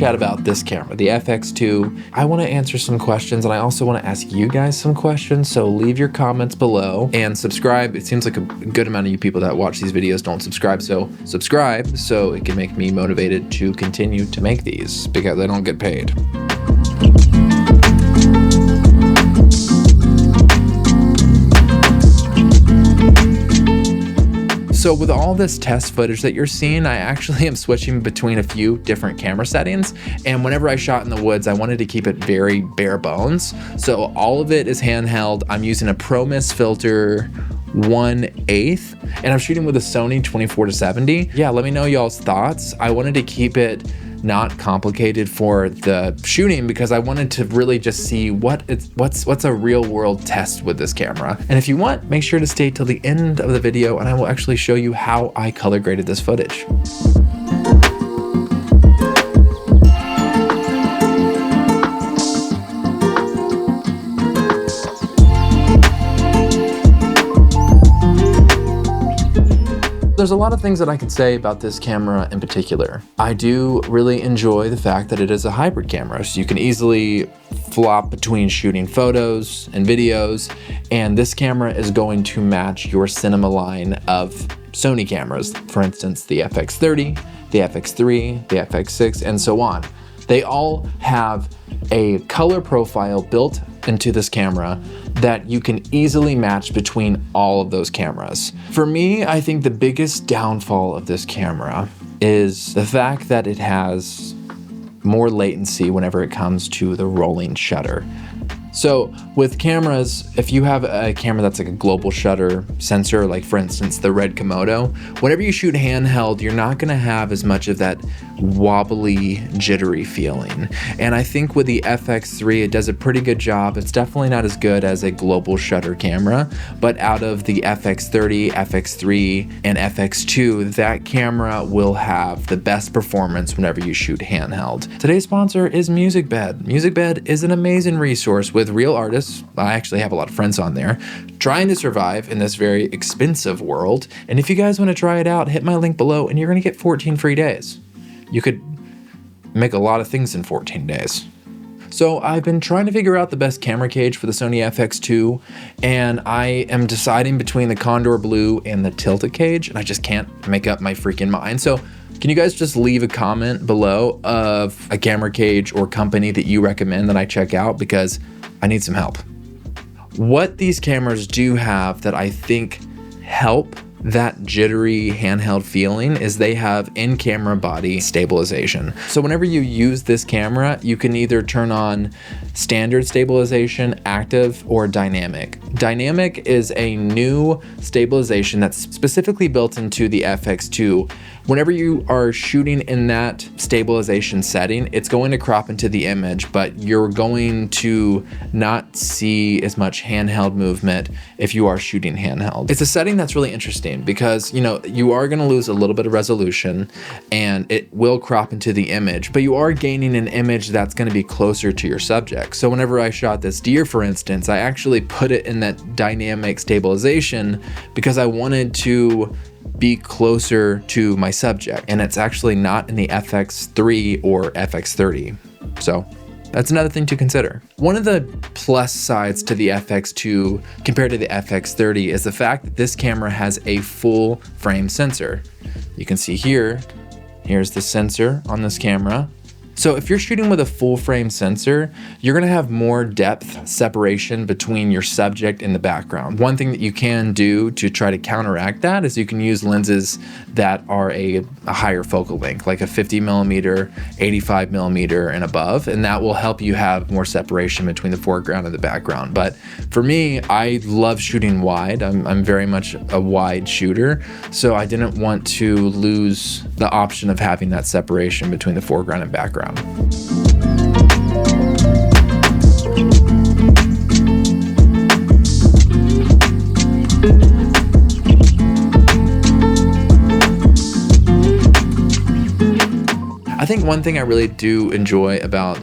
chat about this camera, the FX2. I want to answer some questions, and I also want to ask you guys some questions, so leave your comments below and subscribe. It seems like a good amount of you people that watch these videos don't subscribe, so subscribe so it can make me motivated to continue to make these because I don't get paid. So with all this test footage that you're seeing, I actually am switching between a few different camera settings. And whenever I shot in the woods, I wanted to keep it very bare bones. So all of it is handheld. I'm using a Pro Mist filter 1/8, and I'm shooting with a Sony 24-70. Yeah, let me know y'all's thoughts. I wanted to keep it not complicated for the shooting because I wanted to really just see what's a real world test with this camera. And if you want, make sure to stay till the end of the video and I will actually show you how I color graded this footage. There's a lot of things that I could say about this camera in particular. I do really enjoy the fact that it is a hybrid camera, so you can easily flop between shooting photos and videos, and this camera is going to match your cinema line of Sony cameras. For instance, the FX30, the FX3, the FX6, and so on. They all have a color profile built into this camera that you can easily match between all of those cameras. For me, I think the biggest downfall of this camera is the fact that it has more latency whenever it comes to the rolling shutter. So with cameras, if you have a camera that's like a global shutter sensor, like for instance, the Red Komodo, whenever you shoot handheld, you're not gonna have as much of that wobbly, jittery feeling. And I think with the FX3, it does a pretty good job. It's definitely not as good as a global shutter camera, but out of the FX30, FX3, and FX2, that camera will have the best performance whenever you shoot handheld. Today's sponsor is MusicBed. MusicBed is an amazing resource with real artists. I actually have a lot of friends on there trying to survive in this very expensive world. And if you guys want to try it out, hit my link below and you're going to get 14 free days. You could make a lot of things in 14 days. So I've been trying to figure out the best camera cage for the Sony FX2, and I am deciding between the Condor Blue and the Tilted cage, and I just can't make up my freaking mind. So can you guys just leave a comment below of a camera cage or company that you recommend that I check out, because I need some help. What these cameras do have that I think help that jittery handheld feeling is they have in-camera body stabilization. So whenever you use this camera, you can either turn on standard stabilization, active, or dynamic. Dynamic is a new stabilization that's specifically built into the FX2. Whenever you are shooting in that stabilization setting, it's going to crop into the image, but you're going to not see as much handheld movement if you are shooting handheld. It's a setting that's really interesting because, you know, you are going to lose a little bit of resolution and it will crop into the image, but you are gaining an image that's going to be closer to your subject. So whenever I shot this deer, for instance, I actually put it in that dynamic stabilization because I wanted to be closer to my subject, and it's actually not in the FX3 or FX30. So that's another thing to consider. One of the plus sides to the FX2 compared to the FX30 is the fact that this camera has a full frame sensor. You can see here's the sensor on this camera. So if you're shooting with a full frame sensor, you're gonna have more depth separation between your subject and the background. One thing that you can do to try to counteract that is you can use lenses that are a higher focal length, like a 50mm, 85mm and above, and that will help you have more separation between the foreground and the background. But for me, I love shooting wide. I'm very much a wide shooter, so I didn't want to lose the option of having that separation between the foreground and background. I think one thing I really do enjoy about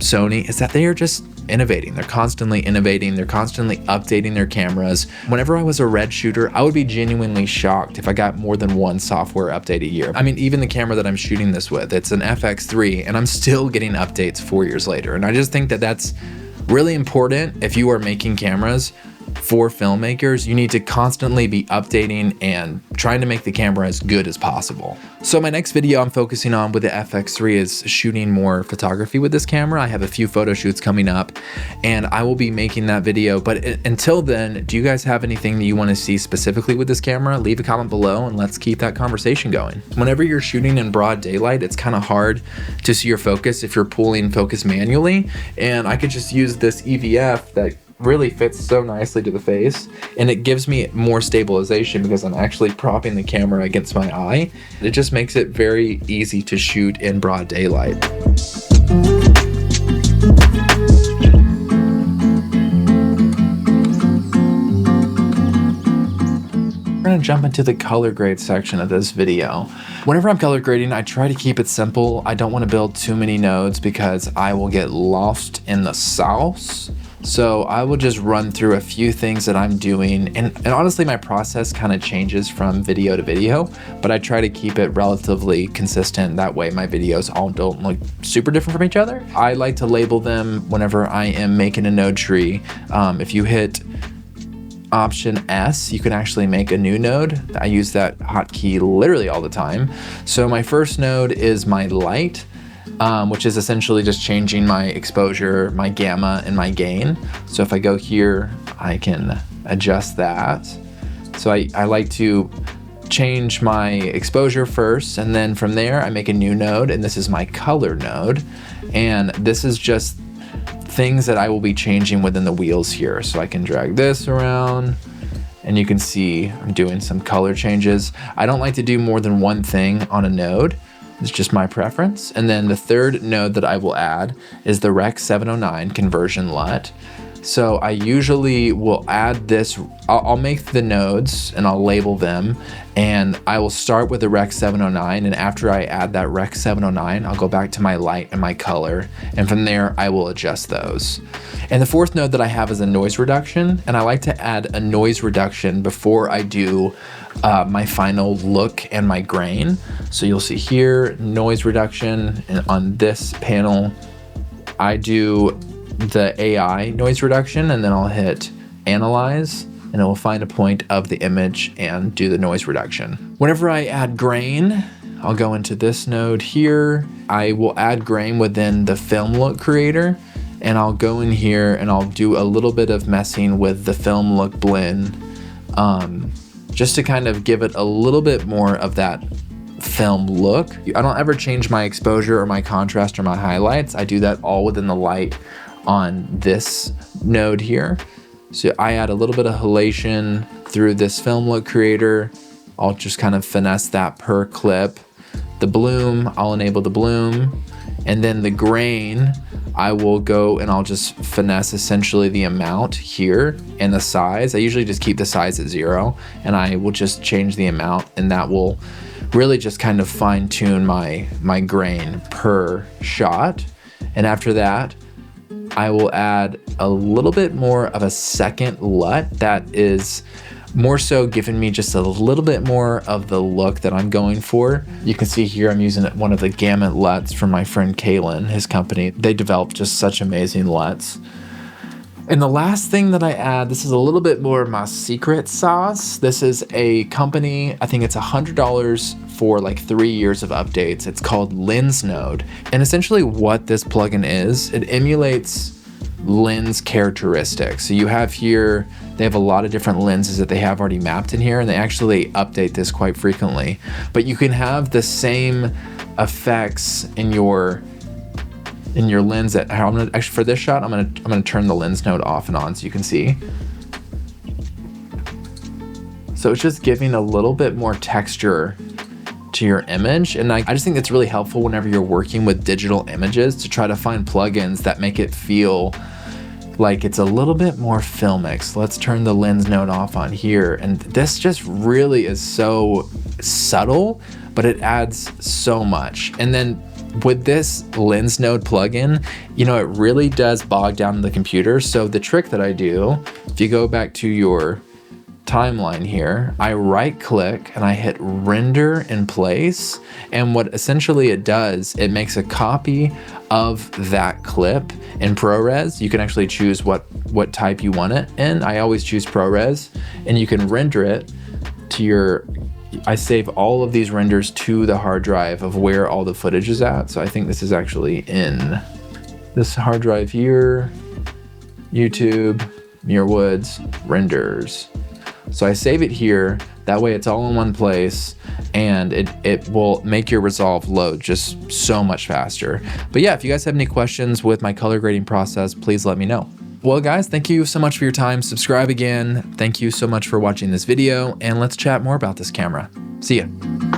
Sony is that they are just innovating. They're constantly innovating. They're constantly updating their cameras. Whenever I was a red shooter, I would be genuinely shocked if I got more than one software update a year. I mean, even the camera that I'm shooting this with, it's an Fx2, and I'm still getting updates 4 years later. And I just think that that's really important. If you are making cameras for filmmakers, you need to constantly be updating and trying to make the camera as good as possible. So my next video I'm focusing on with the Fx2 is shooting more photography with this camera. I have a few photo shoots coming up and I will be making that video. But until then, do you guys have anything that you want to see specifically with this camera? Leave a comment below and let's keep that conversation going. Whenever you're shooting in broad daylight, it's kind of hard to see your focus if you're pulling focus manually. And I could just use this EVF that really fits so nicely to the face, and it gives me more stabilization because I'm actually propping the camera against my eye. It just makes it very easy to shoot in broad daylight. We're gonna jump into the color grade section of this video. Whenever I'm color grading, I try to keep it simple. I don't want to build too many nodes because I will get lost in the sauce. So I will just run through a few things that I'm doing. And honestly, my process kind of changes from video to video, but I try to keep it relatively consistent. That way my videos all don't look super different from each other. I like to label them whenever I am making a node tree. If you hit Option S, you can actually make a new node. I use that hotkey literally all the time. So my first node is my light, which is essentially just changing my exposure, my gamma, and my gain. So if I go here, I can adjust that. So I like to change my exposure first, and then from there I make a new node, and this is my color node. And this is just things that I will be changing within the wheels here. So I can drag this around, and you can see I'm doing some color changes. I don't like to do more than one thing on a node. It's just my preference. And then the third node that I will add is the Rec 709 conversion LUT. So I usually will add this, I'll make the nodes and I'll label them, and I will start with the Rec 709, and after I add that Rec 709, I'll go back to my light and my color, and from there I will adjust those. And the fourth node that I have is a noise reduction, and I like to add a noise reduction before I do my final look and my grain. So you'll see here, noise reduction, and on this panel, I do the AI noise reduction, and then I'll hit analyze, and it will find a point of the image and do the noise reduction. Whenever I add grain, I'll go into this node here. I will add grain within the film look creator, and I'll go in here and I'll do a little bit of messing with the film look blend, just to kind of give it a little bit more of that film look. I don't ever change my exposure or my contrast or my highlights. I do that all within the light on this node here. So I add a little bit of halation through this film look creator. I'll just kind of finesse that per clip. The bloom, I'll enable the bloom. And then the grain, I will go and I'll just finesse essentially the amount here and the size. I usually just keep the size at 0, and I will just change the amount, and that will really just kind of fine tune my grain per shot. And after that, I will add a little bit more of a second LUT that is more so giving me just a little bit more of the look that I'm going for. You can see here I'm using one of the gamut LUTs from my friend Kalen, his company. They develop just such amazing LUTs. And the last thing that I add, this is a little bit more of my secret sauce. This is a company, I think it's $100 for like 3 years of updates. It's called Lens Node. And essentially what this plugin is, it emulates lens characteristics. So you have here, they have a lot of different lenses that they have already mapped in here, and they actually update this quite frequently. But you can have the same effects in your lens that I'm gonna actually, for this shot, I'm gonna turn the lens node off and on so you can see. So it's just giving a little bit more texture to your image, and I just think it's really helpful whenever you're working with digital images to try to find plugins that make it feel like it's a little bit more filmic. So let's turn the lens node off on here, and this just really is so subtle, but it adds so much. And then with this lens node plugin, you know, it really does bog down the computer. So the trick that I do, if you go back to your timeline here, I right click and I hit render in place. And what essentially it does, it makes a copy of that clip in ProRes. You can actually choose what type you want it in. I always choose ProRes, and you can render it to your, I save all of these renders to the hard drive of where all the footage is at. So I think this is actually in this hard drive here, YouTube, Muir Woods, renders. So I save it here, that way it's all in one place, and it will make your Resolve load just so much faster. But yeah, if you guys have any questions with my color grading process, please let me know. Well guys, thank you so much for your time. Subscribe again. Thank you so much for watching this video, and let's chat more about this camera. See ya.